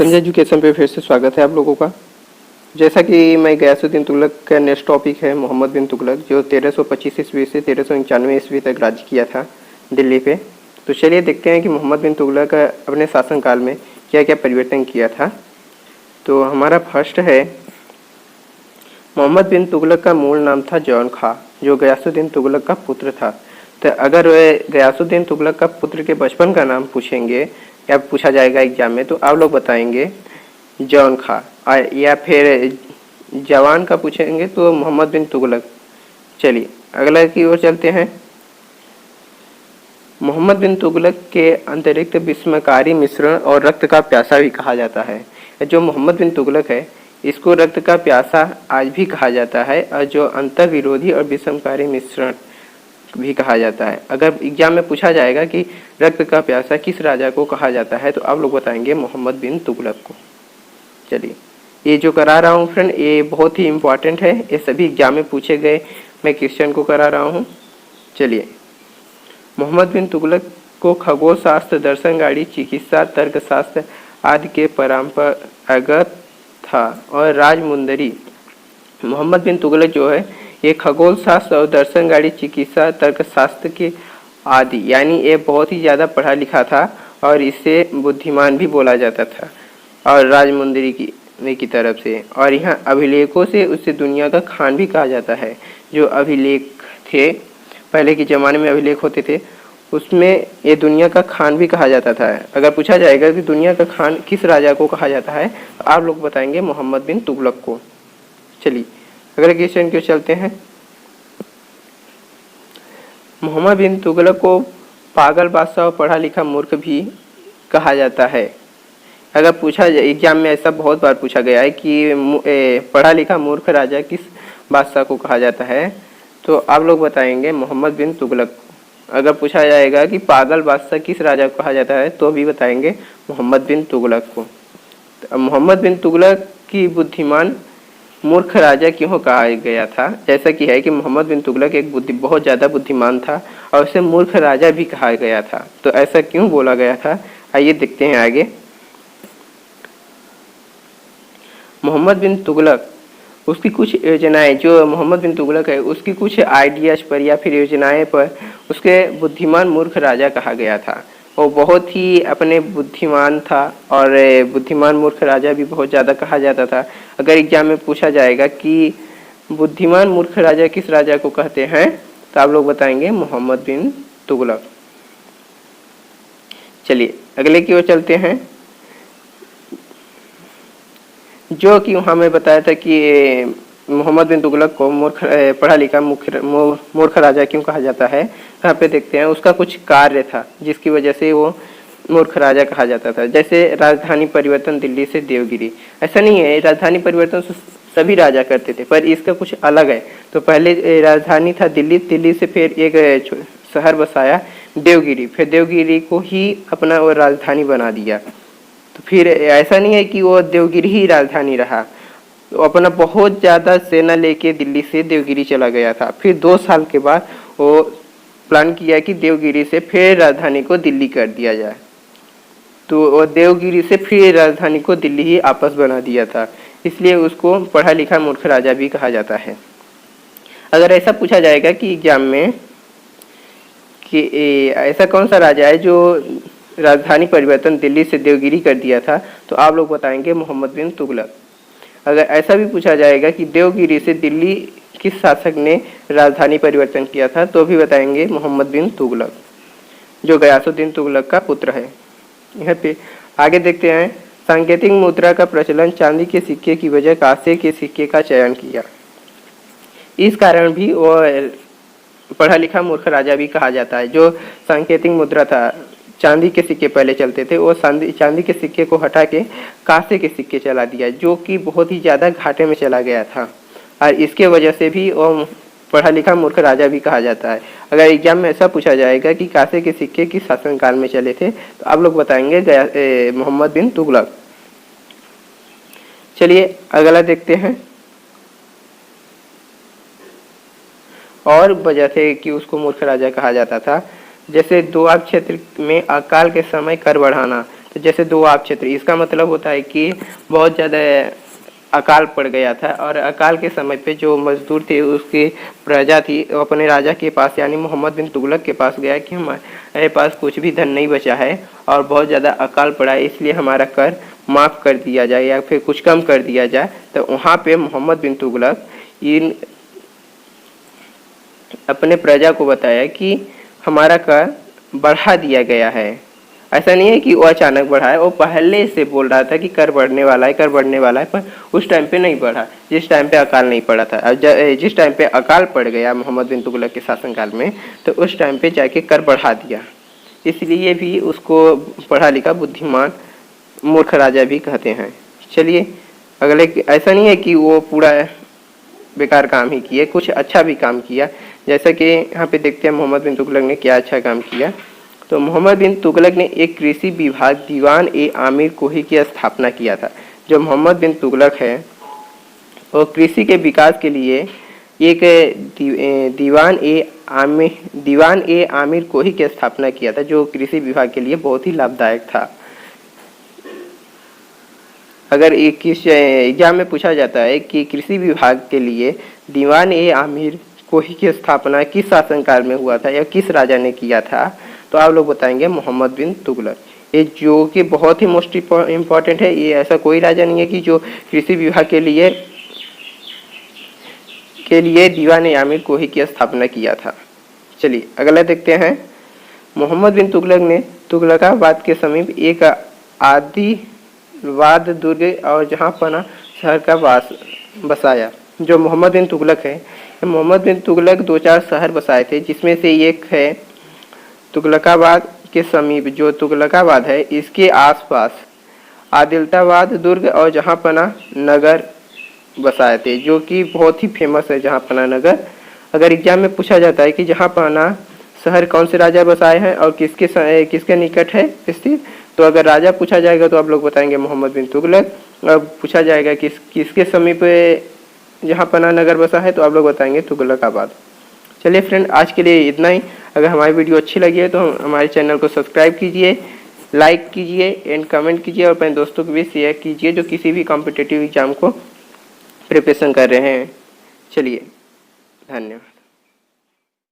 Sanjay education पे फिर से स्वागत है आप लोगों का। जैसा कि मैं गयासुद्दीन तुगलक का नेक्स्ट टॉपिक है मोहम्मद बिन तुगलक, जो 1325 ईस्वी से 1391 ईस्वी तक राज्य किया था दिल्ली पे। तो चलिए देखते हैं कि मोहम्मद बिन तुगलक अपने शासनकाल में क्या क्या परिवर्तन किया था। तो हमारा फर्स्ट है, मोहम्मद बिन तुगलक का मूल नाम था जौन खां, जो गयासुद्दीन तुगलक का पुत्र था। तो अगर गयासुद्दीन तुगलक का पुत्र के बचपन का नाम पूछेंगे या पूछा जाएगा एग्जाम में, तो आप लोग बताएंगे जौन खां, या फिर जवान का पूछेंगे तो मोहम्मद बिन तुगलक। चलिए अगला की ओर चलते हैं। मोहम्मद बिन तुगलक के अंतरिक्त विस्मयकारी मिश्रण और रक्त का प्यासा भी कहा जाता है। जो मोहम्मद बिन तुगलक है, इसको रक्त का प्यासा आज भी कहा जाता है, और जो अंतर विरोधी और विषमकारी मिश्रण भी कहा जाता है। अगर एग्जाम में पूछा जाएगा कि रक्त का प्यासा किस राजा को कहा जाता है, तो आप लोग बताएंगे मोहम्मद बिन तुगलक को। चलिए, ये जो करा रहा हूँ फ्रेंड, ये बहुत ही इम्पोर्टेंट है, ये सभी एग्जाम में पूछे गए मैं क्वेश्चन को करा रहा हूँ। चलिए, मोहम्मद बिन तुगलक को खगोल शास्त्र, दर्शन गाड़ी, चिकित्सा, तर्कशास्त्र आदि के परंपरागत था और राजमुंदरी। मोहम्मद बिन तुगलक जो है, ये खगोल शास्त्र और दर्शन गाड़ी, चिकित्सा, तर्कशास्त्र के आदि, यानी ये बहुत ही ज़्यादा पढ़ा लिखा था और इसे बुद्धिमान भी बोला जाता था, और राजमुंदरी की तरफ से। और यहाँ अभिलेखों से उसे दुनिया का खान भी कहा जाता है। जो अभिलेख थे, पहले के ज़माने में अभिलेख होते थे, उसमें ये दुनिया का खान भी कहा जाता था। अगर पूछा जाएगा कि दुनिया का खान किस राजा को कहा जाता है, तो आप लोग बताएंगे मोहम्मद बिन तुगलक को। चलिए अगले क्वेश्चन की चलते हैं। मोहम्मद बिन तुगलक को पागल बादशाह और पढ़ा लिखा मूर्ख भी कहा जाता है। अगर पूछा जाए, एग्जाम में ऐसा बहुत बार पूछा गया है कि पढ़ा लिखा मूर्ख राजा किस बादशाह को कहा जाता है, तो आप लोग बताएंगे मोहम्मद बिन तुगलक। अगर पूछा जाएगा कि पागल बादशाह किस राजा को कहा जाता है, तो भी बताएंगे मोहम्मद बिन तुगलक को। तो मोहम्मद बिन तुगलक की बुद्धिमान मूर्ख राजा क्यों कहा गया था? जैसा कि है कि मोहम्मद बिन तुगलक एक बहुत ज़्यादा बुद्धिमान था और उसे मूर्ख राजा भी कहा गया था। तो ऐसा क्यों बोला गया था, आइए देखते हैं आगे। मोहम्मद बिन तुगलक, उसकी कुछ योजनाएं, जो मोहम्मद बिन तुगलक है उसकी कुछ आइडियाज़ पर या फिर योजनाएं पर उसके बुद्धिमान मूर्ख राजा कहा गया था। वो बहुत ही अपने बुद्धिमान था और बुद्धिमान मूर्ख राजा भी बहुत ज़्यादा कहा जाता था। अगर एग्जाम में पूछा जाएगा कि बुद्धिमान मूर्ख राजा किस राजा को कहते हैं, तो आप लोग बताएंगे मोहम्मद बिन तुगलक। चलिए अगले की ओर चलते हैं। जो कि हमें बताया था कि मोहम्मद बिन तुगलक को पढ़ा लिखा मूर्ख राजा क्यों कहा जाता है, यहाँ पे देखते हैं उसका कुछ कार्य था जिसकी वजह से वो मूर्ख राजा कहा जाता था। जैसे राजधानी परिवर्तन दिल्ली से देवगिरी। ऐसा नहीं है, राजधानी परिवर्तन सभी राजा करते थे, पर इसका कुछ अलग है। तो पहले राजधानी था दिल्ली, दिल्ली से फिर एक शहर बसाया देवगिरी, फिर देवगिरी को ही अपना वो राजधानी बना दिया। तो फिर ऐसा नहीं है कि वो देवगिरी ही राजधानी रहा, तो अपना बहुत ज़्यादा सेना लेके दिल्ली से देवगिरी चला गया था। फिर 2 साल के बाद वो प्लान किया कि देवगिरी से फिर राजधानी को दिल्ली कर दिया जाए, तो वो देवगिरी से फिर राजधानी को दिल्ली ही आपस बना दिया था। इसलिए उसको पढ़ा लिखा मूर्ख राजा भी कहा जाता है। अगर ऐसा पूछा जाएगा कि एग्जाम में कि ऐसा कौन सा राजा है जो राजधानी परिवर्तन दिल्ली से देवगिरी कर दिया था, तो आप लोग बताएंगे मोहम्मद बिन तुगलक। अगर ऐसा भी पूछा जाएगा कि देवगिरी से दिल्ली किस शासक ने राजधानी परिवर्तन किया था, तो भी बताएंगे मोहम्मद बिन तुगलक, जो गयासुद्दीन तुगलक का पुत्र है। यहाँ पे आगे देखते हैं। सांकेतिक मुद्रा का प्रचलन, चांदी के सिक्के की वजह कांसे के सिक्के का चयन किया। इस कारण भी वो पढ़ा लिखा मूर्ख राजा भी कहा जाता है। जो सांकेतिक मुद्रा था, चांदी के सिक्के पहले चलते थे, वो चांदी के सिक्के को हटा के कांसे के सिक्के चला दिया, जो कि बहुत ही ज़्यादा घाटे में चला गया था, और इसके वजह से भी वो पढ़ा लिखा मूर्ख राजा भी कहा जाता है। अगर एग्जाम में ऐसा पूछा जाएगा कि कांसे के सिक्के किस शासनकाल में चले थे, तो आप लोग बताएंगे मोहम्मद बिन तुगलक। चलिए अगला देखते हैं। और वजह थे कि उसको मूर्ख राजा कहा जाता था, जैसे दोआब क्षेत्र में अकाल के समय कर बढ़ाना, तो जैसे दो आब क्षेत्र, इसका मतलब होता है कि बहुत ज़्यादा अकाल पड़ गया था और अकाल के समय पे जो मजदूर थे उसकी प्रजा थी वो अपने राजा के पास यानी मोहम्मद बिन तुगलक के पास गया कि हमारे पास कुछ भी धन नहीं बचा है और बहुत ज़्यादा अकाल पड़ा है, इसलिए हमारा कर माफ़ कर दिया जाए या फिर कुछ कम कर दिया जाए। तो वहाँ पे मोहम्मद बिन तुगलक इन अपने प्रजा को बताया कि हमारा कर बढ़ा दिया गया है। ऐसा नहीं है कि वो अचानक बढ़ा है, वो पहले से बोल रहा था कि कर बढ़ने वाला है, कर बढ़ने वाला है, पर उस टाइम पे नहीं बढ़ा जिस टाइम पे अकाल नहीं पड़ा था। और जिस टाइम पे अकाल पड़ गया मोहम्मद बिन तुगलक के शासनकाल में, तो उस टाइम पे जाके कर बढ़ा दिया। इसलिए भी उसको पढ़ा लिखा बुद्धिमान मूर्ख राजा भी कहते हैं। चलिए अगले, ऐसा नहीं है कि वो पूरा बेकार काम ही किए, कुछ अच्छा भी काम किया। जैसा कि यहाँ पे देखते हैं मोहम्मद बिन तुगलक ने क्या अच्छा काम किया। तो मोहम्मद बिन तुगलक ने एक कृषि विभाग दीवान ए आमिर कोही की स्थापना किया था। जो मोहम्मद बिन तुगलक है वो कृषि के विकास के लिए एक दीवान ए आमिर कोही की स्थापना किया था, जो कृषि विभाग के लिए बहुत ही लाभदायक था। अगर एक किस एग्जाम में पूछा जाता है कि कृषि विभाग के लिए दीवान ए आमिर कोही की स्थापना किस शासनकाल में हुआ था या किस राजा ने किया था, तो आप लोग बताएंगे मोहम्मद बिन तुगलक। ये जो कि बहुत ही मोस्ट इम्पॉर्टेंट है। ये ऐसा कोई राजा नहीं है कि जो कृषि विभाग के लिए दीवान ए आमिर कोही की स्थापना किया था। चलिए अगला देखते हैं। मोहम्मद बिन तुगलक ने तुगलकाबाद के समीप एक आदिवाद दुर्ग और जहाँ पना शहर का बसाया। जो मोहम्मद बिन तुगलक है, मोहम्मद बिन तुगलक 2-4 शहर बसाए थे, जिसमें से एक है तुगलकाबाद के समीप। जो तुगलकाबाद है इसके आसपास आदिलताबाद दुर्ग और जहाँपना नगर बसाए थे, जो कि बहुत ही फेमस है जहाँपना नगर। अगर एग्जाम में पूछा जाता है कि जहाँपना शहर कौन से राजा बसाए हैं और किसके निकट है स्थित, तो अगर राजा पूछा जाएगा तो आप लोग बताएंगे मोहम्मद बिन तुगलक। अब पूछा जाएगा किसके समीप जहाँपना नगर बसा है, तो आप लोग बताएंगे तुगलकाबाद। चलिए फ्रेंड, आज के लिए इतना ही। अगर हमारी वीडियो अच्छी लगी है तो हमारे चैनल को सब्सक्राइब कीजिए, लाइक कीजिए एंड कमेंट कीजिए और अपने दोस्तों को भी शेयर कीजिए जो किसी भी कॉम्पिटिटिव एग्जाम को प्रिपरेशन कर रहे हैं। चलिए धन्यवाद।